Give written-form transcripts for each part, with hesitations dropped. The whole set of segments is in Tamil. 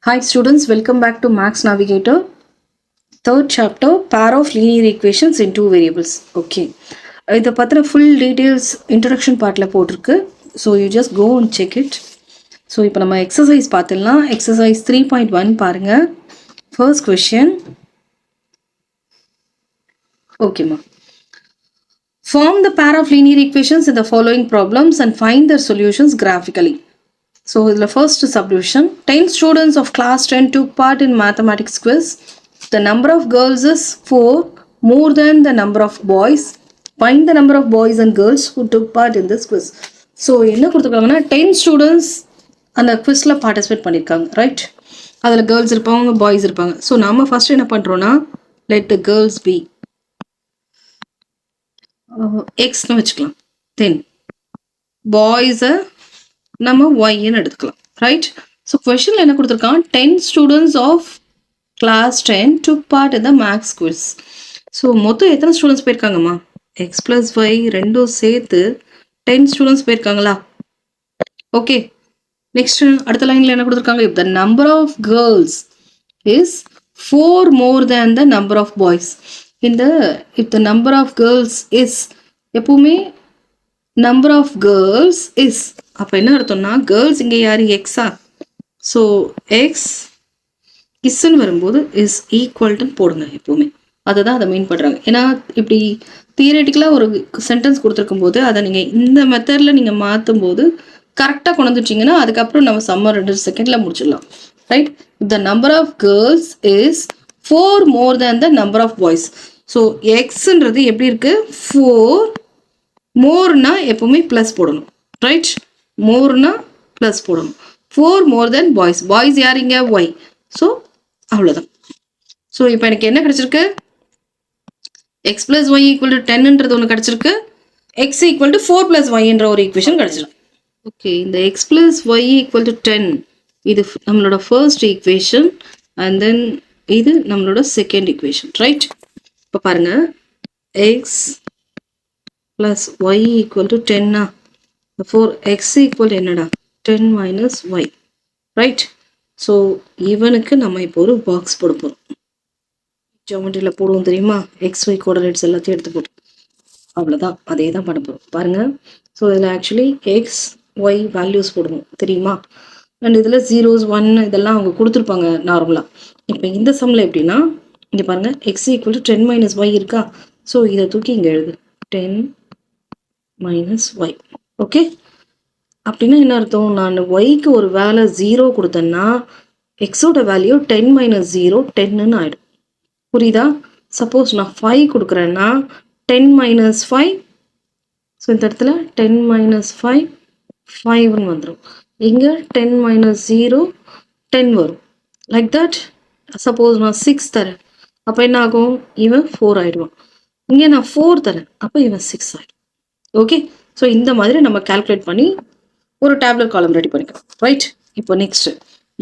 Hi students, welcome back to Max Navigator. Third chapter, pair of linear equations in two variables. Okay. இதை பற்றின full details introduction partல போட்டிருக்கு. So you just go and check it. So இப்போ நம்ம exercise பார்த்துடலாம். Exercise 3.1 பாருங்க. First question. Okay ma. Form the pair of linear equations in the following problems and find their solutions graphically. So the first subdivision, 10 students of class 10 took part in mathematics quiz. The number of girls is 4 more than the number of boys. Find the number of boys and girls who took part in this quiz. So என்ன கொடுத்துருக்காங்கன்னா 10 students அந்த குவிஸ்ல பார்ட்டிசிபேட் பண்ணியிருக்காங்க, ரைட்? அதில் கேர்ள்ஸ் இருப்பாங்க, பாய்ஸ் இருப்பாங்க. ஸோ நாம ஃபர்ஸ்ட் என்ன பண்ணுறோன்னா லெட் த கேர்ள்ஸ் பி எக்ஸ்னு வச்சுக்கலாம். தென் பாய்ஸை நம்ம ஒய்ன்னு எடுத்துக்கலாம், ரைட்? ஸோ கொஷனில் என்ன கொடுத்துருக்கான், 10 students of class 10 took part in the maths quiz. So மொத்தம் எத்தனை ஸ்டூடெண்ட்ஸ் போயிருக்காங்கம்மா? எக்ஸ் ப்ளஸ் ஒய் ரெண்டும் சேர்த்து 10 ஸ்டூடெண்ட்ஸ் போயிருக்காங்களா? ஓகே, நெக்ஸ்ட் அடுத்த லைனில் என்ன கொடுத்துருக்காங்க, if the number of girls is 4 more than the number of boys. இந்த if the number of girls is எப்பவுமே நம்பர் ஆஃப் கேர்ள்ஸ் இஸ், அப்போ என்ன அர்த்தம்னா கேர்ள்ஸ் இங்கே யார், எக்ஸா? ஸோ எக்ஸ் இஸ்ன்னு வரும்போது இஸ் ஈக்குவல்ட்டுன்னு போடுங்க எப்போவுமே. அதை தான் அதை மீன் பண்ணுறாங்க. ஏன்னா இப்படி தியரட்டிக்கலாக ஒரு சென்டென்ஸ் கொடுத்துருக்கும் போது அதை நீங்கள் இந்த மெத்தடில் நீங்கள் மாற்றும் போது கரெக்டாக கொண்டு வந்துட்டீங்கன்னா அதுக்கப்புறம் நம்ம சம்மர் 2 செகண்டில் முடிச்சிடலாம், right? The number of girls is 4 more than the number of boys. So எக்ஸுன்றது எப்படி இருக்குது, 4 மோர்னா எப்பவுமே ப்ளஸ் போடணும், ரைட்? மோர்னா ப்ளஸ் போடணும். 4 மோர் தென் பாய்ஸ். பாய்ஸ் யார் இங்கே, ஒய். ஸோ அவ்வளோதான். ஸோ இப்போ எனக்கு என்ன கிடைச்சிருக்கு, x plus y equal to 10ன்றது ஒன்று கிடைச்சிருக்கு. எக்ஸ் ஈக்குவல் டு 4 பிளஸ் ஒய்ன்ற ஒரு ஈக்குவேஷன் கிடைச்சிருக்கு. ஓகே, இந்த x plus y equal to 10 இது நம்மளோட ஃபர்ஸ்ட் ஈக்குவேஷன் அண்ட் தென் இது நம்மளோட செகண்ட் ஈக்குவேஷன், ரைட்? இப்போ பாருங்க, X plus y equal to 10 therefore x equal என்னடா 10 minus y, right? so இவனுக்கு நம்ம இப்போ ஒரு பாக்ஸ் போட போறோம். ஜியோமெட்ரியில் போடுவோம் தெரியுமா, xy கோஆர்டினேட்ஸ் எல்லாத்தையும் எடுத்து போட்டு அவ்வளோதான், அதே தான் பண்ண போகிறோம் பாருங்க. ஸோ இதில் ஆக்சுவலி எக்ஸ் ஒய் வேல்யூஸ் போடுவோம் தெரியுமா, அண்ட் இதில் 0s 1 இதெல்லாம் அவங்க கொடுத்துருப்பாங்க நார்மலாக. இப்போ இந்த சம்மில் எப்படின்னா இங்கே பாருங்கள், X equal to 10 minus Y இருக்கா. ஸோ இதை தூக்கி இங்கே எழுது 10 மைனஸ் ஒய். ஓகே, அப்படின்னா என்ன அர்த்தம், நான் ஒய்க்கு ஒரு வேலை 0 கொடுத்தேன்னா எக்ஸோட வேல்யூ 10 மைனஸ் 0 10ன்னு ஆகிடும், புரியுதா? சப்போஸ் நான் 5 கொடுக்குறேன்னா 10 மைனஸ் 5, ஸோ இந்த இடத்துல 10 மைனஸ் 5 5ன்னு வந்துடும். இங்கே 10 மைனஸ் 0 10 வரும், லைக் தட். சப்போஸ் நான் 6 தரேன் அப்போ என்ன ஆகும், இவன் 4 ஆகிடுவான். இங்கே நான் 4 தரேன் அப்போ இவன் 6 ஆகிடும். ஓகே, ஸோ இந்த மாதிரி நம்ம கால்குலேட் பண்ணி ஒரு டேப்லெட் காலம் ரெடி பண்ணிக்கலாம், ரைட்? இப்போ நெக்ஸ்ட்,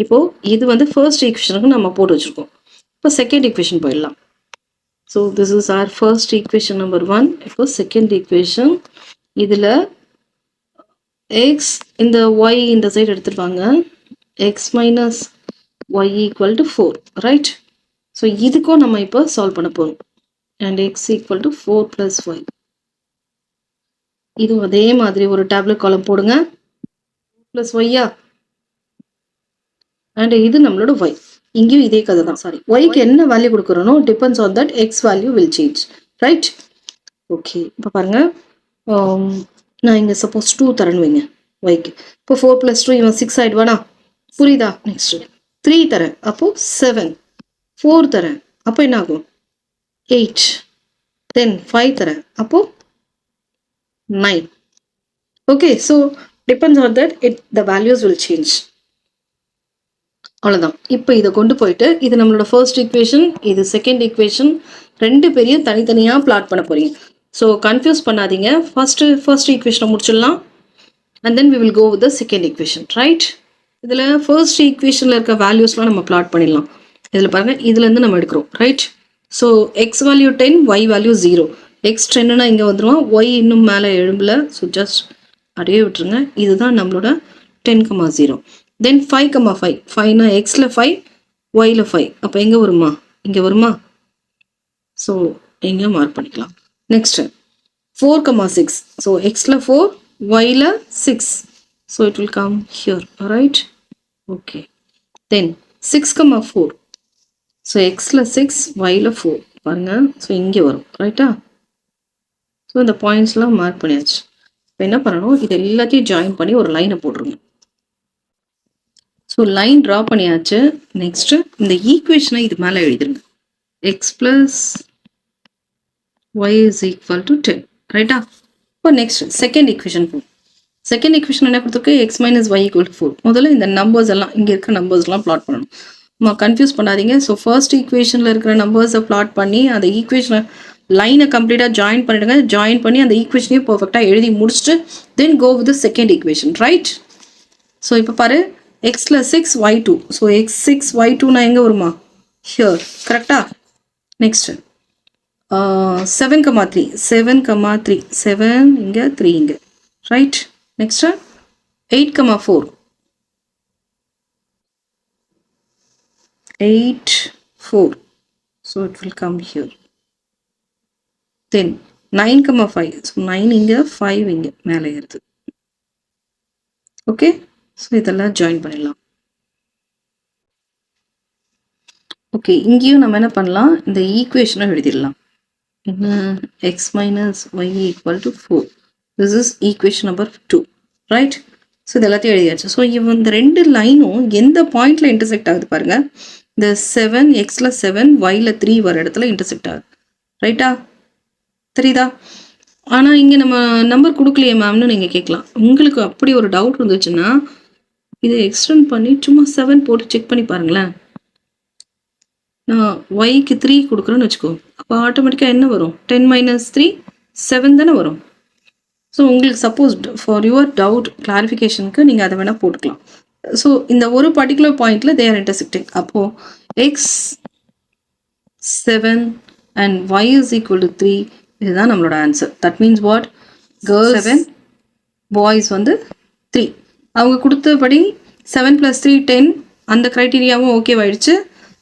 இப்போ இது வந்து ஃபர்ஸ்ட் ஈக்குவேஷனுக்கு நம்ம போட்டு வச்சுருக்கோம். இப்போ செகண்ட் ஈக்குவேஷன் போயிடலாம். So this is our first equation number 1. இப்போ செகண்ட் ஈக்குவேஷன், இதில் எக்ஸ் இந்த ஒய் இந்த சைடு எடுத்துருவாங்க, X minus Y equal to 4, right? So இதுக்கும் நம்ம இப்போ சால்வ் பண்ண போகிறோம். And X equal to 4 plus Y. இதுவும் அதே மாதிரி ஒரு டேப்லெட் காலம் போடுங்க, பிளஸ் ஒய்யா, அண்ட் இது நம்மளோட ஒய். இங்கேயும் இதே கதை தான். சாரி, ஒய்க்கு என்ன வேல்யூ கொடுக்குறோனோ depends on that x value will change, right? Okay, இப்போ பாருங்க, நான் இங்கே சப்போஸ் 2 தரேன்னு வைங்க ஒய்க்கு. இப்போ 4 + 2 இவன் 6 ஆகிடுவானா, புரியுதா? நெக்ஸ்ட் 3 தரேன் அப்போ 7, 4 தரேன் அப்போ என்ன ஆகும் 8, தென் 5 தரேன் அப்போ 9. Okay, so depends on that the values will change. அவ்வளோதான். இப்போ இதை கொண்டு போயிட்டு இது நம்மளோட ஃபர்ஸ்ட் ஈக்குவேஷன், இது செகண்ட் ஈக்குவேஷன், ரெண்டு பேரையும் தனித்தனியாக பிளாட் பண்ண போறீங்க. ஸோ கன்ஃபியூஸ் பண்ணாதீங்க. ஃபர்ஸ்ட் ஈக்குவேஷனை முடிச்சிடலாம் and then we will go with the second equation, right? இதில் ஃபர்ஸ்ட் ஈக்குவேஷனில் இருக்க வேல்யூஸ்லாம் நம்ம பிளாட் பண்ணிடலாம். இதில் பாருங்கள், இதுலேருந்து நம்ம எடுக்கிறோம், right? So x value 10, y value 0. X 10னா இங்கே வந்துடுவோம், ஒய் இன்னும் மேலே எழும்பல. ஸோ ஜஸ்ட் அப்படியே விட்டுருங்க. இதுதான் நம்மளோட 10,0. தென் 5,5 5னா எக்ஸில் 5 ஒயில் 5 அப்போ எங்கே வருமா இங்கே வருமா ஸோ இங்கே மார்க் பண்ணிக்கலாம் நெக்ஸ்ட்டு 4,6 ஸோ எக்ஸில் 4 ஒயில் 6 so it will come here right okay then 6,4 so எக்ஸில் 6 ஒயில் 4 பாருங்கள் ஸோ இங்கே வரும் ரைட்டா ஸோ இந்த பாயிண்ட்ஸ்லாம் மார்க் பண்ணியாச்சு இப்போ என்ன பண்ணணும் இது எல்லாத்தையும் ஜாயின் பண்ணி ஒரு லைனை போட்டுருங்க ஸோ லைன் ட்ரா பண்ணியாச்சு நெக்ஸ்ட்டு இந்த ஈக்குவேஷனை இது மேலே எழுதிருங்க x plus y is equal to 10 ரைட்டா இப்போ நெக்ஸ்ட் செகண்ட் ஈக்குவேஷன் போகும் செகண்ட் ஈக்குவேஷன் என்ன கொடுத்துருக்கு x minus Y equal to 4 முதல்ல இந்த நம்பர்ஸ் எல்லாம் இங்கே இருக்கிற நம்பர்ஸ்லாம் பிளாட் பண்ணணும் கன்ஃபியூஸ் பண்ணாதீங்க ஸோ ஃபர்ஸ்ட் ஈக்குவேஷனில் இருக்கிற நம்பர்ஸை பிளாட் பண்ணி அந்த ஈக்குவேஷனை லைனை கம்ப்ளீட்டாக ஜாயின் பண்ணிடுங்க ஜாயின் பண்ணி அந்த ஈக்குவேஷனையும் பர்ஃபெக்டாக எழுதி முடிச்சுட்டு then go with second equation right so இப்போ பாரு எக்ஸில் 6 ஒய் 2 ஸோ எக்ஸ் 6 ஒய் 2 எங்கே வருமா ஹியர் கரெக்டா நெக்ஸ்ட்டு 7,3 7,3 7 இங்கே 3 இங்கே right next 8,4 8 4 so it will come here then 9,5 so 9 இங்கே 5 இங்கே மேலே ஏறுது ஓகே ஸோ இதெல்லாம் ஜாயின் பண்ணிடலாம் ஓகே இங்கேயும் நம்ம என்ன பண்ணலாம் இந்த ஈக்குவேஷனை எழுதிடலாம் என்ன X minus Y equal to 4 this is equation number 2 right so இது எல்லாத்தையும் எழுதியாச்சு ஸோ இந்த ரெண்டு லைனும் எந்த பாயிண்ட்ல இன்டர்செக்ட் ஆகுது பாருங்க இந்த 7 எக்ஸில் 7 ஒயில் 3 வர இடத்துல இன்டர்செக்ட் ஆகுது ரைட்டா தெரியுதா ஆனால் இங்கே நம்ம நம்பர் கொடுக்கலையே மேம்னு நீங்கள் கேட்கலாம் உங்களுக்கு அப்படி ஒரு டவுட் இருந்துச்சுன்னா இதை எக்ஸ்டெண்ட் பண்ணி சும்மா 7 போட்டு செக் பண்ணி பாருங்களேன் நான் ஒய்க்கு 3 கொடுக்குறேன்னு வச்சுக்கோ அப்போ ஆட்டோமேட்டிக்காக என்ன வரும் 10 மைனஸ் 3 7 தானே வரும் ஸோ உங்களுக்கு சப்போஸ் ஃபார் யுவர் டவுட் கிளாரிஃபிகேஷனுக்கு நீங்கள் அதை வேணால் போட்டுக்கலாம் ஸோ இந்த ஒரு பர்டிகுலர் பாயிண்ட்ல தே ஆர் இன்டர்செக்டிங் அப்போ X 7 and Y is equal to 3 இதுதான் நம்மளோட answer that means what girls 7 boys வந்து 3 அவங்க கொடுத்தபடி 7 + 3 10 அந்த க்ரைட்டீரியாவும் ஓகேவாயிடுச்சு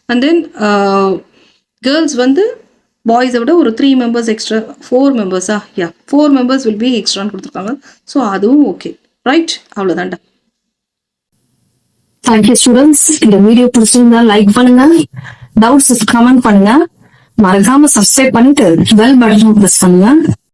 அண்ட் தென் கேர்ள்ஸ் வந்து பாய்ஸை விட ஒரு 3 மெம்பர்ஸ் எக்ஸ்ட்ரா 4 மெம்பர்ஸா 4 மெம்பர்ஸ் வில் பி எக்ஸ்ட்ரான்னு கொடுத்துருக்காங்க ஸோ அதுவும் ஓகே ரைட் அவ்வளோதான்டா தேங்க்யூ ஸ்டூடெண்ட்ஸ் இந்த வீடியோ பிடிச்சிருந்தா லைக் பண்ணுங்க டவுட்ஸ் கமெண்ட் பண்ணுங்க மறக்காம சப்ஸ்கிரைப் பண்ணிட்டு பெல் பட்டன் பிரஸ் பண்ணுங்க